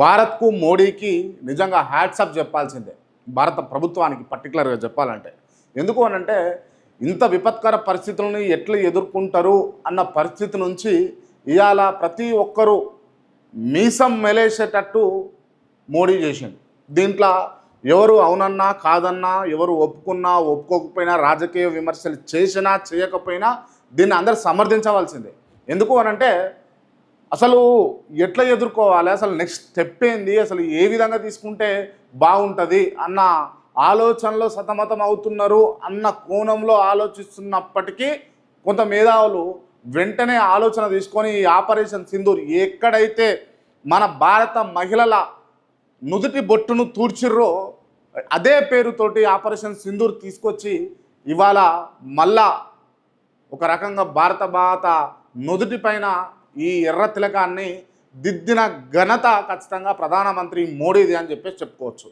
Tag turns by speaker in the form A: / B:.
A: భారత్కు మోడీకి నిజంగా హ్యాట్సప్ చెప్పాల్సిందే. భారత ప్రభుత్వానికి పర్టికులర్గా చెప్పాలంటే. ఎందుకు అనంటే ఇంత విపత్కర పరిస్థితులను ఎట్లా ఎదుర్కొంటారు అన్న పరిస్థితి నుంచి ఇవాళ ప్రతి ఒక్కరూ మీసం మెలేసేటట్టు మోడీ చేసిండు. దీంట్లో ఎవరు అవునన్నా కాదన్నా, ఎవరు ఒప్పుకున్నా ఒప్పుకోకపోయినా, రాజకీయ విమర్శలు చేసినా చేయకపోయినా దీన్ని అందరూ సమర్థించవలసిందే. ఎందుకు అనంటే అసలు ఎట్లా ఎదుర్కోవాలి, అసలు నెక్స్ట్ స్టెప్ ఏంది, అసలు ఏ విధంగా తీసుకుంటే బాగుంటుంది అన్న ఆలోచనలో సతమతం అవుతున్నారు అన్న కోణంలో ఆలోచిస్తున్నప్పటికీ కొంత మేధావులు వెంటనే ఆలోచన తీసుకొని ఈ ఆపరేషన్ సింధూర్ ఎక్కడైతే మన భారత మహిళల నుదుటి బొట్టును తూర్చిర్రో అదే పేరుతోటి ఆపరేషన్ సింధూర్ తీసుకొచ్చి ఇవాళ మళ్ళా ఒక రకంగా భారత మాత నుదుటి పైన ఈ ఎర్ర తిలకాన్ని దిద్దిన ఘనత ఖచ్చితంగా ప్రధానమంత్రి మోడీది అని చెప్పేసి చెప్పుకోవచ్చు.